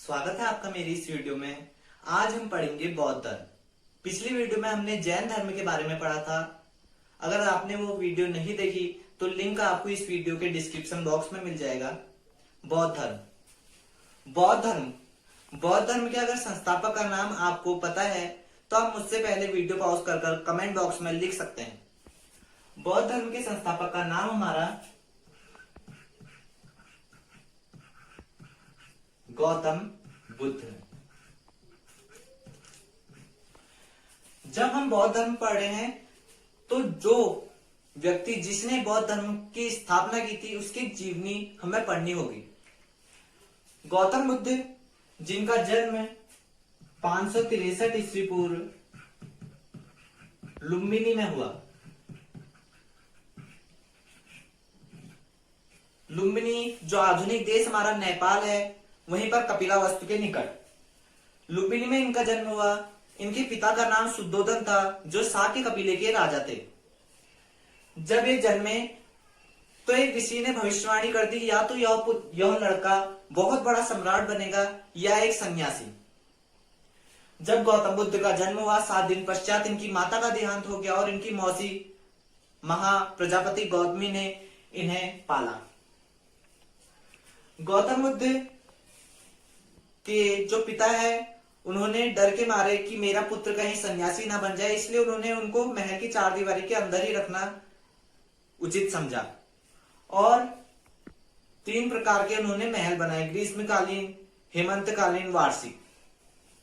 स्वागत है आपका मेरी इस वीडियो में। आज हम पढ़ेंगे बौद्ध धर्म। पिछली वीडियो में हमने जैन धर्म के बारे में पढ़ा था। अगर आपने वो वीडियो नहीं देखी तो लिंक आपको इस वीडियो के डिस्क्रिप्शन बॉक्स में मिल जाएगा। बौद्ध धर्म बौद्ध धर्म के अगर संस्थापक का नाम आपको पता है तो आप मुझसे पहले वीडियो पॉज कर कमेंट बॉक्स में लिख सकते हैं। बौद्ध धर्म के संस्थापक का नाम हमारा गौतम बुद्ध। जब हम बौद्ध धर्म पढ़ रहे हैं तो जो व्यक्ति जिसने बौद्ध धर्म की स्थापना की थी उसकी जीवनी हमें पढ़नी होगी। गौतम बुद्ध जिनका जन्म 563 ईस्वी पूर्व लुम्बिनी में हुआ। लुम्बिनी जो आधुनिक देश हमारा नेपाल है वहीं पर कपिलावस्तु के निकट लुम्बिनी में इनका जन्म हुआ। इनके पिता का नाम शुद्धोधन था जो शाक्य कबीले के राजा थे। जब ये जन्मे तो एक ऋषि ने भविष्यवाणी कर दी या तो यह लड़का बहुत बड़ा सम्राट बनेगा या एक सन्यासी। जब गौतम बुद्ध का जन्म हुआ 7 दिन पश्चात इनकी माता का देहांत हो गया और इनकी मौसी महा प्रजापति गौतमी ने इन्हें पाला। गौतम बुद्ध के जो पिता है उन्होंने डर के मारे कि मेरा पुत्र कहीं सन्यासी ना बन जाए, इसलिए उन्होंने उनको महल की 4 दीवारी के अंदर ही रखना उचित समझा और 3 प्रकार के उन्होंने महल बनाए, ग्रीष्मकालीन, हेमंतकालीन, वार्षिक।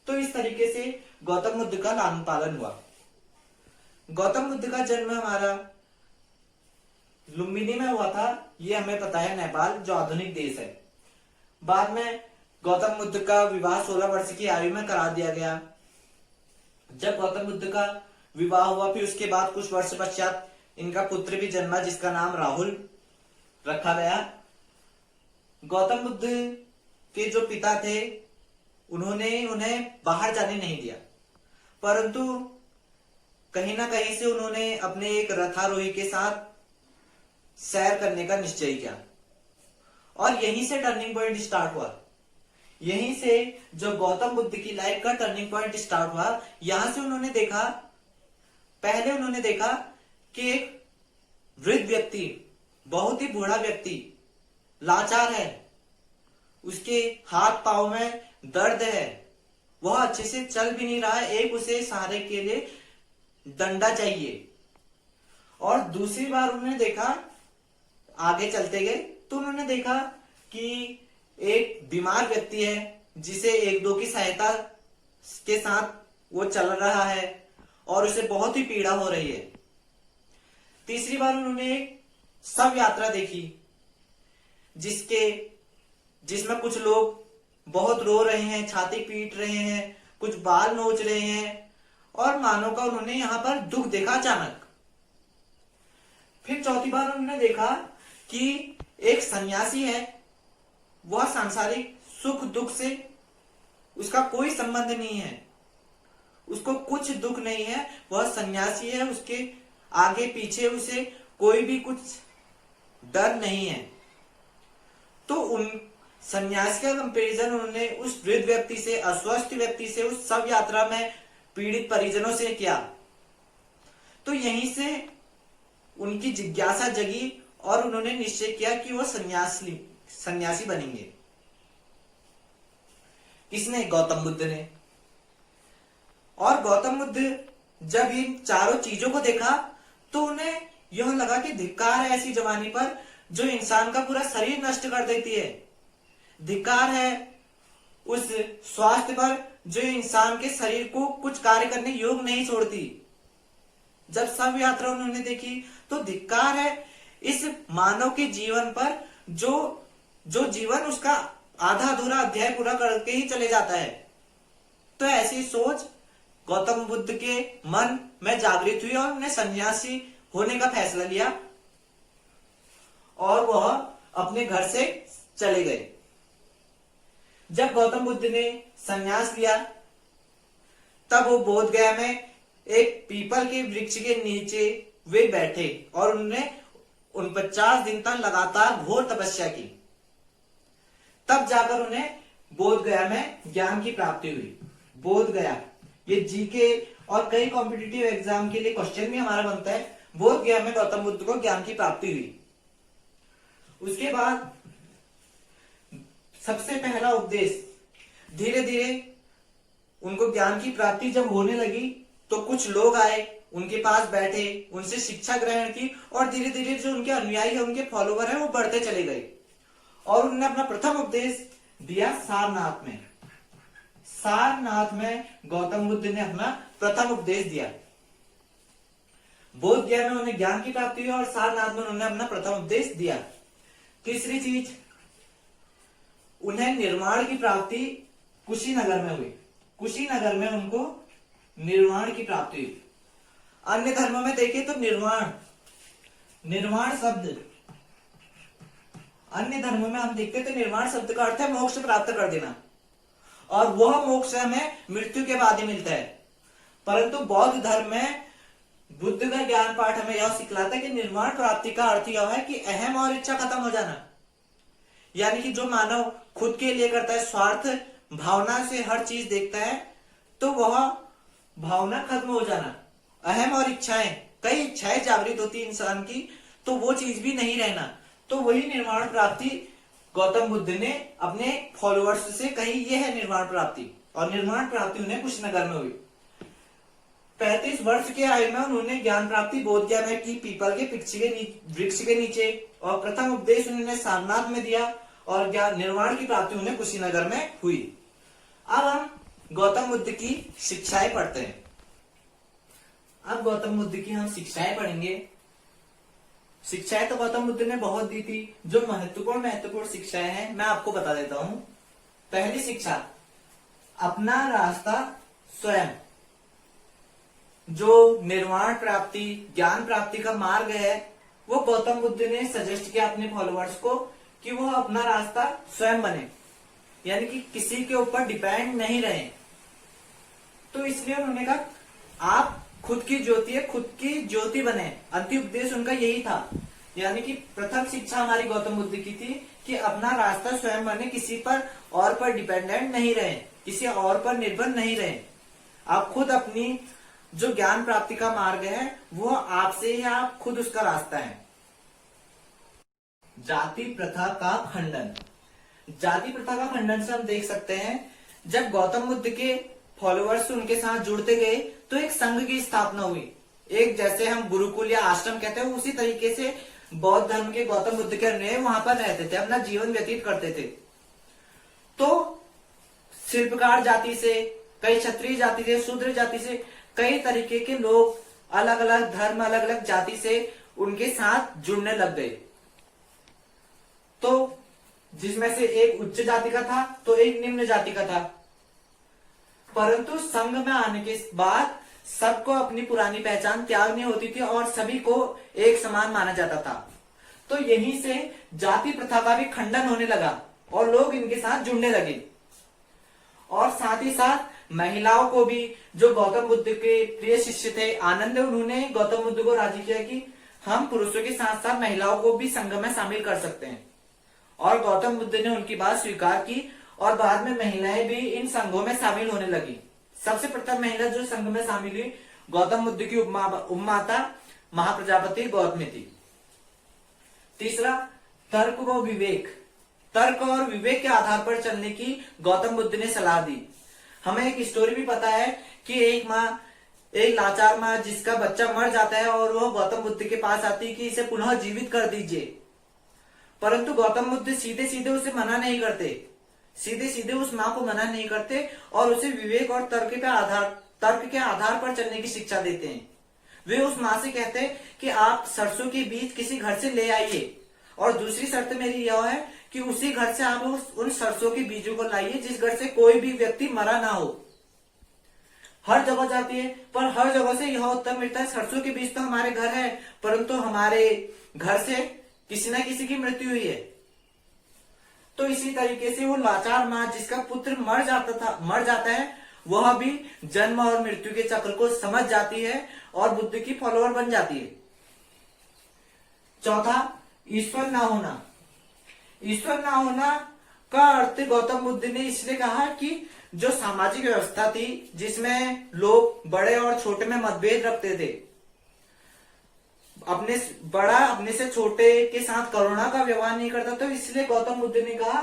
तो इस तरीके से गौतम बुद्ध का लालन पालन हुआ। गौतम बुद्ध का जन्म हमारा लुम्बिनी में हुआ था, ये हमें पता है, नेपाल जो आधुनिक देश है। बाद में गौतम बुद्ध का विवाह 16 वर्ष की आयु में करा दिया गया। जब गौतम बुद्ध का विवाह हुआ फिर उसके बाद कुछ वर्ष पश्चात इनका पुत्र भी जन्मा जिसका नाम राहुल रखा गया। गौतम बुद्ध के जो पिता थे उन्होंने उन्हें बाहर जाने नहीं दिया, परंतु कहीं ना कहीं से उन्होंने अपने एक रथारोही के साथ सैर करने का निश्चय किया और यहीं से टर्निंग पॉइंट स्टार्ट हुआ। यहीं से जो गौतम बुद्ध की लाइफ का टर्निंग पॉइंट स्टार्ट हुआ। यहां से उन्होंने देखा कि एक वृद्ध व्यक्ति, बहुत ही बूढ़ा व्यक्ति, लाचार है, उसके हाथ पांव में दर्द है, वह अच्छे से चल भी नहीं रहा है, एक उसे सहारे के लिए डंडा चाहिए। और दूसरी बार उन्होंने देखा, आगे चलते गए तो उन्होंने देखा कि एक बीमार व्यक्ति है जिसे 1-2 की सहायता के साथ वो चल रहा है और उसे बहुत ही पीड़ा हो रही है। तीसरी बार उन्होंने एक शव यात्रा देखी जिसमें कुछ लोग बहुत रो रहे हैं, छाती पीट रहे हैं, कुछ बाल नोच रहे हैं और मानव का उन्होंने यहां पर दुख देखा अचानक। फिर चौथी बार उन्होंने देखा कि एक सन्यासी है, वह सांसारिक सुख दुख से उसका कोई संबंध नहीं है, उसको कुछ दुख नहीं है, वह सन्यासी है, उसके आगे पीछे उसे कोई भी कुछ डर नहीं है। तो उन सन्यासी का कंपैरिजन उन्होंने उस वृद्ध व्यक्ति से, अस्वस्थ व्यक्ति से, उस शव यात्रा में पीड़ित परिजनों से किया। तो यहीं से उनकी जिज्ञासा जगी और उन्होंने निश्चय किया कि वह सन्यासी बनेंगे। किसने? गौतम बुद्ध ने। और गौतम बुद्ध जब इन चारों चीजों को देखा तो उन्हें यह लगा कि धिक्कार है ऐसी जवानी पर जो इंसान का पूरा शरीर नष्ट कर देती है। धिक्कार है उस स्वास्थ्य पर जो इंसान के शरीर को कुछ कार्य करने योग्य नहीं छोड़ती। जब शव यात्रा उन्होंने देखी तो धिक्कार है इस मानव के जीवन पर जो जीवन उसका आधा अधूरा अध्याय पूरा करके ही चले जाता है। तो ऐसी सोच गौतम बुद्ध के मन में जागृत हुई और उन्हें सन्यासी होने का फैसला लिया और वह अपने घर से चले गए। जब गौतम बुद्ध ने सन्यास लिया तब वो बोध गया में एक पीपल के वृक्ष के नीचे वे बैठे और उन्होंने 49 दिन तक लगातार घोर तपस्या की। तब जाकर उन्हें बोध गया में ज्ञान की प्राप्ति हुई। बोध गया, ये जीके और कई कॉम्पिटिटिव एग्जाम के लिए क्वेश्चन भी हमारा बनता है। बोध गया में गौतम बुद्ध को ज्ञान की प्राप्ति हुई। उसके बाद सबसे पहला उपदेश, धीरे धीरे उनको ज्ञान की प्राप्ति जब होने लगी तो कुछ लोग आए, उनके पास बैठे, उनसे शिक्षा ग्रहण की और धीरे धीरे जो उनके अनुयायी है, उनके फॉलोवर है, वो बढ़ते चले गए और उन्होंने अपना प्रथम उपदेश दिया सारनाथ में। सारनाथ में गौतम बुद्ध ने अपना प्रथम उपदेश दिया। बोध गया में उन्हें ज्ञान की प्राप्ति हुई और सारनाथ में उन्होंने अपना प्रथम उपदेश दिया। तीसरी चीज, उन्हें निर्वाण की प्राप्ति कुशीनगर में हुई। कुशीनगर में उनको निर्वाण की प्राप्ति हुई। अन्य धर्मों में देखें तो निर्वाण शब्द, अन्य धर्मों में हम देखते तो निर्वाण शब्द का अर्थ है मोक्ष प्राप्त कर देना, और वह मोक्ष हमें मृत्यु के बाद ही मिलता है। परंतु बौद्ध धर्म में बुद्ध का ज्ञान पाठ हमें यह सिखलाता है कि निर्वाण प्राप्ति का अर्थ यह है कि अहम और इच्छा खत्म हो जाना, यानी कि जो मानव खुद के लिए करता है, स्वार्थ भावना से हर चीज देखता है, तो वह भावना खत्म हो जाना। अहम और इच्छाएं, कई इच्छाएं जागृत होती है इंसान की, तो वो चीज भी नहीं रहना। तो वही निर्वाण प्राप्ति गौतम बुद्ध ने अपने फॉलोअर्स से कही, यह है निर्वाण प्राप्ति। और निर्वाण प्राप्ति उन्हें कुशीनगर में हुई। 35 वर्ष के आयु में उन्होंने ज्ञान प्राप्ति बोध गया में की, पीपल के वृक्ष के नीचे, और प्रथम उपदेश उन्होंने सारनाथ में दिया और ज्ञान निर्वाण की प्राप्ति उन्हें कुशीनगर में हुई। अब हम गौतम बुद्ध की शिक्षाएं पढ़ते हैं। अब गौतम बुद्ध की हम शिक्षाएं पढ़ेंगे। शिक्षाएं तो गौतम बुद्ध ने बहुत दी थी। जो महत्वपूर्ण शिक्षाएं हैं मैं आपको बता देता हूं। पहली शिक्षा, अपना रास्ता स्वयं। जो निर्वाण प्राप्ति, ज्ञान प्राप्ति का मार्ग है, वो गौतम बुद्ध ने सजेस्ट किया अपने फॉलोअर्स को कि वो अपना रास्ता स्वयं बने, यानी कि किसी के ऊपर डिपेंड नहीं रहे। तो इसलिए उन्होंने कहा आप खुद की ज्योति है, खुद की ज्योति बने। अंतिम उपदेश उनका यही था। यानी कि प्रथम शिक्षा हमारी गौतम बुद्ध की थी कि अपना रास्ता स्वयं बने, किसी पर और पर डिपेंडेंट नहीं रहे, किसी और पर निर्भर नहीं रहे। आप खुद अपनी जो ज्ञान प्राप्ति का मार्ग है वो आपसे ही, आप खुद उसका रास्ता है। जाति प्रथा का खंडन। जाति प्रथा का खंडन से हम देख सकते हैं, जब गौतम बुद्ध के फॉलोअर्स उनके साथ जुड़ते गए तो एक संघ की स्थापना हुई। एक जैसे हम गुरुकुल या आश्रम कहते हैं, उसी तरीके से बौद्ध धर्म के गौतम बुद्ध के अनुयायी वहां पर रहते थे, अपना जीवन व्यतीत करते थे। तो शिल्पकार जाति से, कई क्षत्रिय जाति से, शूद्र जाति से, कई तरीके के लोग, अलग अलग धर्म, अलग अलग जाति से उनके साथ जुड़ने लग गए। तो जिसमें से एक उच्च जाति का था तो एक निम्न जाति का था। परंतु संघ में आने के बाद सबको अपनी पुरानी पहचान त्यागनी होती थी और सभी को एक समान माना जाता था। तो यहीं से जाति प्रथा का भी खंडन होने लगा और लोग इनके साथ जुड़ने लगे। और साथ ही साथ महिलाओं को भी, जो गौतम बुद्ध के प्रिय शिष्य थे आनंद, उन्होंने गौतम बुद्ध को राजी किया कि हम पुरुषों के साथ साथ महिलाओं को भी संघ में शामिल कर सकते हैं। और गौतम बुद्ध ने उनकी बात स्वीकार की और बाद में महिलाएं भी इन संघों में शामिल होने लगी। सबसे प्रथम महिला जो संघ में शामिल हुई गौतम बुद्ध की उपमाता महाप्रजापति गौतमी थी। तीसरा, तर्क व विवेक। तर्क और विवेक के आधार पर चलने की गौतम बुद्ध ने सलाह दी। हमें एक स्टोरी भी पता है कि एक लाचार माँ जिसका बच्चा मर जाता है और वह गौतम बुद्ध के पास आती है कि इसे पुनः जीवित कर दीजिए। परंतु गौतम बुद्ध सीधे सीधे उसे मना नहीं करते, सीधे सीधे उस माँ को मना नहीं करते और उसे विवेक और तर्क के आधार पर चलने की शिक्षा देते हैं। वे उस माँ से कहते हैं कि आप सरसों के बीज किसी घर से ले आइए, और दूसरी शर्त मेरी यह है कि उसी घर से आप उन सरसों के बीजों को लाइए जिस घर से कोई भी व्यक्ति मरा ना हो। हर जगह जाती है पर हर जगह से यह उत्तर मिलता है, सरसों के बीज तो हमारे घर है, परंतु हमारे घर से किसी न किसी की मृत्यु हुई है। तो इसी तरीके से वो लाचार माँ जिसका पुत्र मर जाता है, वह भी जन्म और मृत्यु के चक्र को समझ जाती है और बुद्ध की फॉलोअर बन जाती है। चौथा, ईश्वर ना होना। ईश्वर ना होना का अर्थ गौतम बुद्ध ने इसलिए कहा कि जो सामाजिक व्यवस्था थी जिसमें लोग बड़े और छोटे में मतभेद रखते थे, अपने से छोटे के साथ करुणा का व्यवहार नहीं करता, तो इसलिए गौतम बुद्ध ने कहा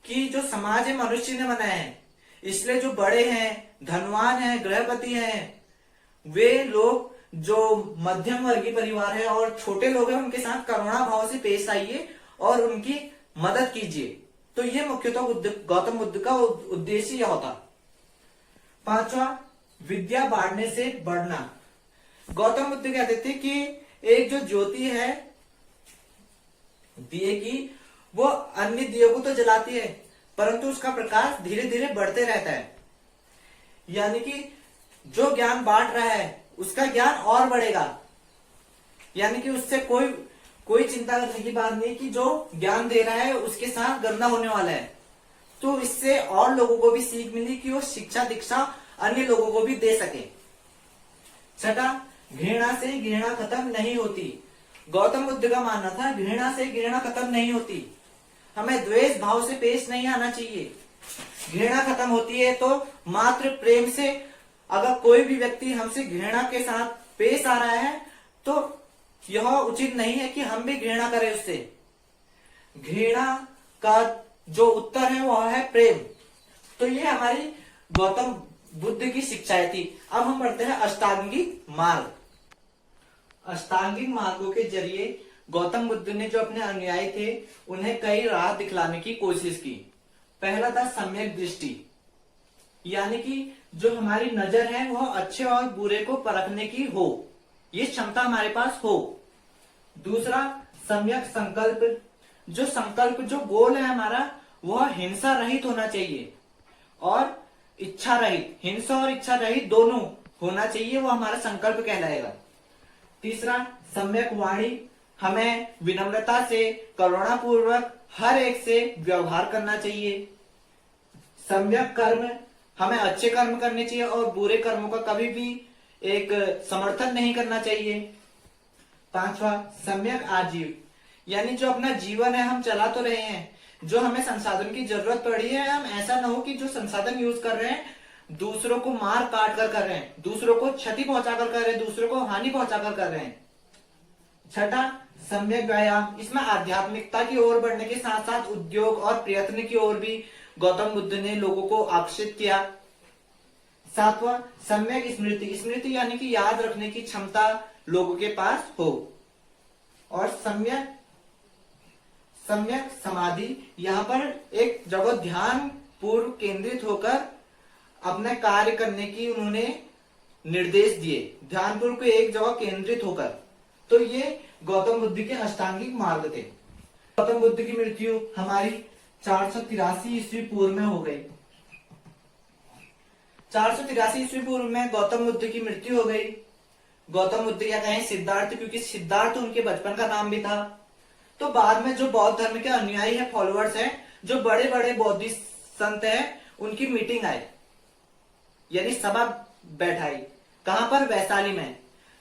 कि जो समाज है मनुष्य ने बनाया है, इसलिए जो बड़े हैं, धनवान हैं, गृहपति हैं, वे लोग जो मध्यम वर्गीय परिवार है और छोटे लोग हैं उनके साथ करुणा भाव से पेश आइए और उनकी मदद कीजिए। तो ये मुख्यतः गौतम बुद्ध का उद्देश्य यह होता। पांचवा, विद्या बांटने से बढ़ना। गौतम बुद्ध कहते थे कि एक जो ज्योति है दिए की, वो अन्य दियों को तो जलाती है परंतु उसका प्रकाश धीरे धीरे बढ़ते रहता है। यानी कि जो ज्ञान बांट रहा है उसका ज्ञान और बढ़ेगा, यानी कि उससे कोई चिंता करने की बात नहीं कि जो ज्ञान दे रहा है उसके साथ गंदा होने वाला है। तो इससे और लोगों को भी सीख मिली कि वो शिक्षा दीक्षा अन्य लोगों को भी दे सके। छठा, घृणा से घृणा खत्म नहीं होती। गौतम बुद्ध का मानना था घृणा से घृणा खत्म नहीं होती, हमें द्वेष भाव से पेश नहीं आना चाहिए। घृणा खत्म होती है तो मात्र प्रेम से। अगर कोई भी व्यक्ति हमसे घृणा के साथ पेश आ रहा है तो यह उचित नहीं है कि हम भी घृणा करें उससे। घृणा का जो उत्तर है वह है प्रेम। तो ये हमारी गौतम बुद्ध की शिक्षाएं थी। अब हम बढ़ते हैं अष्टांगिक मार्ग। अष्टांगिक मार्गों के जरिए गौतम बुद्ध ने जो अपने अनुयायी थे उन्हें कई राह दिखलाने की कोशिश की। पहला था सम्यक दृष्टि, यानी कि जो हमारी नजर है वह अच्छे और बुरे को परखने की हो, ये क्षमता हमारे पास हो। दूसरा, सम्यक संकल्प। जो संकल्प, जो गोल है हमारा, वह हिंसा रहित होना चाहिए और इच्छा रहित। हिंसा और इच्छा रहित दोनों होना चाहिए, वो हमारा संकल्प कहलाएगा। तीसरा, सम्यक वाणी। हमें विनम्रता से, करुणा पूर्वक हर एक से व्यवहार करना चाहिए। सम्यक कर्म। हमें अच्छे कर्म करने चाहिए और बुरे कर्मों का कभी भी एक समर्थन नहीं करना चाहिए। पांचवा, सम्यक आजीव, यानी जो अपना जीवन है हम चला तो रहे हैं, जो हमें संसाधन की जरूरत पड़ी है, हम ऐसा ना हो कि जो संसाधन यूज कर रहे हैं दूसरों को मार काट कर रहे हैं, दूसरों को क्षति पहुंचाकर कर रहे हैं, दूसरों को हानि पहुंचाकर कर रहे हैं। छठा, सम्यक व्यायाम। इसमें आध्यात्मिकता की ओर बढ़ने के साथ साथ उद्योग और प्रयत्न की ओर भी गौतम बुद्ध ने लोगों को आकर्षित किया। सातवां, सम्यक स्मृति। स्मृति यानी कि याद रखने की क्षमता लोगों के पास हो। और सम्यक समाधि। यहाँ पर एक जगह ध्यान पूर्व केंद्रित होकर अपने कार्य करने की उन्होंने निर्देश दिए, ध्यान पूर्व एक जगह केंद्रित होकर। तो ये गौतम बुद्ध के अष्टांगिक मार्ग थे। गौतम बुद्ध की मृत्यु हमारी 483 ईस्वी पूर्व में हो गई। 483 ईस्वी पूर्व में गौतम बुद्ध की मृत्यु हो गई। गौतम बुद्ध क्या कहें सिद्धार्थ, क्योंकि सिद्धार्थ उनके बचपन का नाम भी था। तो बाद में जो बौद्ध धर्म के अनुयायी है, फॉलोअर्स हैं, जो बड़े बड़े बौद्धिस्ट संत हैं, उनकी मीटिंग आई, यानी सभा बैठाई। कहां पर? वैशाली में।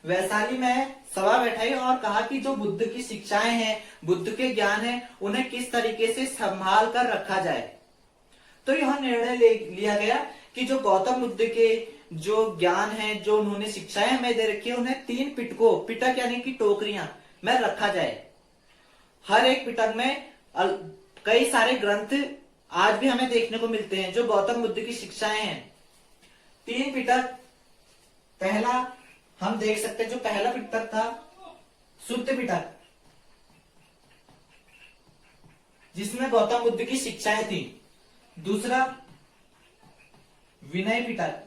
वैशाली में सभा बैठाई और कहा कि जो बुद्ध की शिक्षाएं हैं, बुद्ध के ज्ञान है, उन्हें किस तरीके से संभाल कर रखा जाए। तो यह निर्णय लिया गया कि जो गौतम बुद्ध के जो ज्ञान है, जो उन्होंने शिक्षाएं हमें दे रखी है, उन्हें 3 पिटकों, पिटक यानी कि टोकरियां में रखा जाए। हर एक पिटक में कई सारे ग्रंथ आज भी हमें देखने को मिलते हैं जो गौतम बुद्ध की शिक्षाएं हैं। 3 पिटक। पहला हम देख सकते हैं, जो पहला पिटक था शुद्ध पिटक, जिसमें गौतम बुद्ध की शिक्षाएं थी। दूसरा विनय पिटक,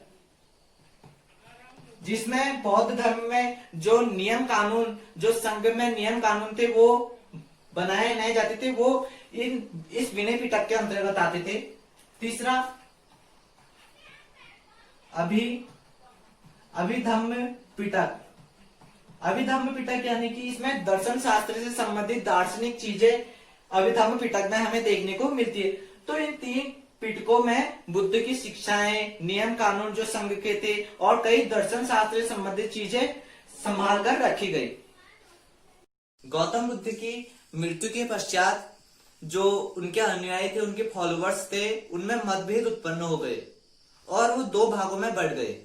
जिसमें बौद्ध धर्म में जो नियम कानून, जो संघ में नियम कानून थे वो बनाए नहीं जाते थे, वो इस विनय पिटक के अंतर्गत आते थे। तीसरा अभिधम्म पिटक। अभिधम्म पिटक यानी कि इसमें दर्शन शास्त्र से संबंधित दार्शनिक चीजें अभिधम्म पिटक में हमें देखने को मिलती है। तो इन 3 पिटकों में बुद्ध की शिक्षाएं, नियम कानून जो संघ के थे और कई दर्शन शास्त्र से संबंधित चीजें संभाल कर रखी गई। गौतम बुद्ध की मृत्यु के पश्चात जो उनके अनुयायी थे, उनके फॉलोअर्स थे, उनमें मतभेद उत्पन्न हो गए और वो दो भागों में बढ़ गए।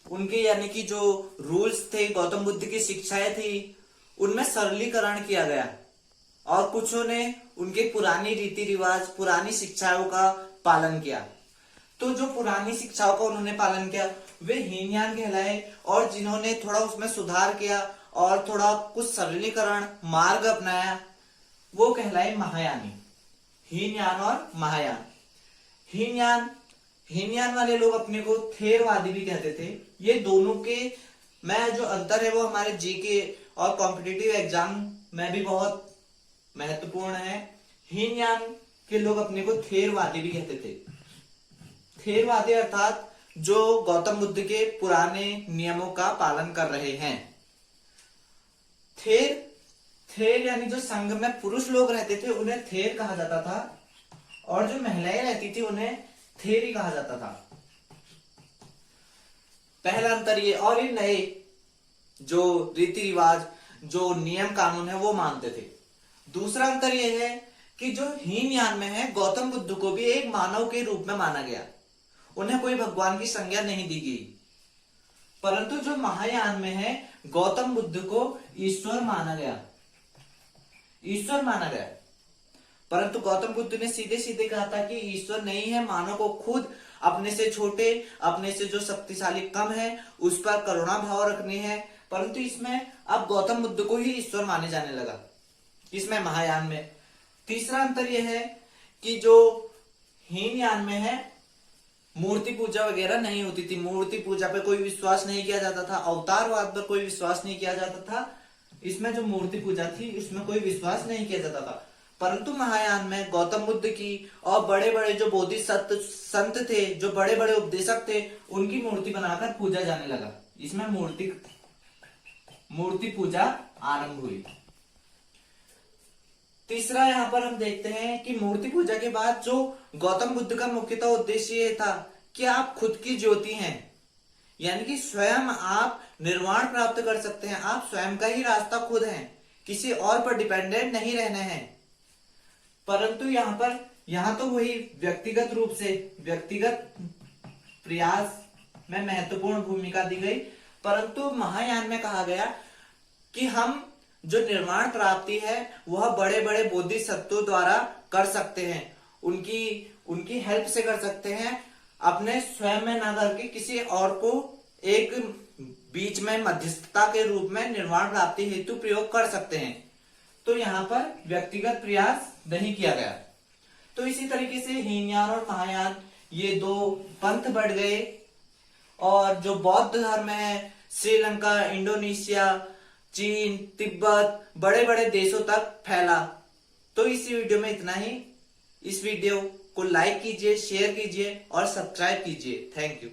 उनके यानी कि जो रूल्स थे, गौतम बुद्ध की शिक्षाएं थी, उनमें सरलीकरण किया गया और कुछों ने उनके पुरानी रीति रिवाज, पुरानी शिक्षाओं का पालन किया। तो जो पुरानी शिक्षाओं का उन्होंने पालन किया वे हीनयान कहलाए, और जिन्होंने थोड़ा उसमें सुधार किया और थोड़ा कुछ सरलीकरण मार्ग अपनाया वो कहलाए महायानी। हीनयान और महायान। हीनयान वाले लोग अपने को थेरवादी भी कहते थे। ये दोनों के में जो अंतर है वो हमारे जीके और कॉम्पिटिटिव एग्जाम में भी बहुत महत्वपूर्ण है। हीनयान के लोग अपने को थेरवादी भी कहते थे। थेरवादी अर्थात जो गौतम बुद्ध के पुराने नियमों का पालन कर रहे हैं। थेर यानी जो संघ में पुरुष लोग रहते थे उन्हें थेर कहा जाता था, और जो महिलाएं रहती थी उन्हें थेरी कहा जाता था। पहला अंतर ये। और ये नए जो रीति रिवाज, जो नियम कानून है वो मानते थे। दूसरा अंतर यह है कि जो हीनयान में है गौतम बुद्ध को भी एक मानव के रूप में माना गया, उन्हें कोई भगवान की संज्ञा नहीं दी गई। परंतु जो महायान में है गौतम बुद्ध को ईश्वर माना गया, ईश्वर माना गया। परंतु गौतम बुद्ध ने सीधे सीधे कहा था कि ईश्वर नहीं है, मानव को खुद अपने से छोटे, अपने से जो शक्तिशाली कम है उस पर करुणा भाव रखनी है। परंतु इसमें अब गौतम बुद्ध को ही ईश्वर माने जाने लगा, इसमें महायान में। तीसरा अंतर यह है कि जो हीनयान में है मूर्ति पूजा वगैरह नहीं होती थी, मूर्ति पूजा पे कोई विश्वास नहीं किया जाता था, अवतारवाद पर कोई विश्वास नहीं किया जाता था। इसमें जो मूर्ति पूजा थी इसमें कोई विश्वास नहीं किया जाता था। परंतु महायान में गौतम बुद्ध की और बड़े बड़े जो बोधिसत्व संत थे, जो बड़े बड़े उपदेशक थे, उनकी मूर्ति बनाकर पूजा जाने लगा। इसमें मूर्ति पूजा आरंभ हुई। तीसरा यहाँ पर हम देखते हैं कि मूर्ति पूजा के बाद जो गौतम बुद्ध का मुख्यतः उद्देश्य ये था कि आप खुद की ज्योति हैं, यानी कि स्वयं आप निर्वाण प्राप्त कर सकते हैं, आप स्वयं का ही रास्ता खुद हैं, किसी और पर डिपेंडेंट नहीं रहना है। परंतु यहाँ तो वही व्यक्तिगत रूप से व्यक्तिगत प्रयास में महत्वपूर्ण भूमिका दी गई। परंतु महायान में कहा गया कि हम जो निर्माण प्राप्ति है वह बड़े बड़े बोधिसत्वों द्वारा कर सकते हैं, उनकी हेल्प से कर सकते हैं, अपने स्वयं में ना करके किसी और को एक बीच में मध्यस्थता के रूप में निर्माण प्राप्ति हेतु प्रयोग कर सकते हैं। तो यहाँ पर व्यक्तिगत प्रयास नहीं किया गया। तो इसी तरीके से हीनयान और महायान ये दो पंथ बढ़ गए, और जो बौद्ध धर्म है श्रीलंका, इंडोनेशिया, चीन, तिब्बत, बड़े बड़े देशों तक फैला। तो इस वीडियो में इतना ही। इस वीडियो को लाइक कीजिए, शेयर कीजिए और सब्सक्राइब कीजिए। Thank you.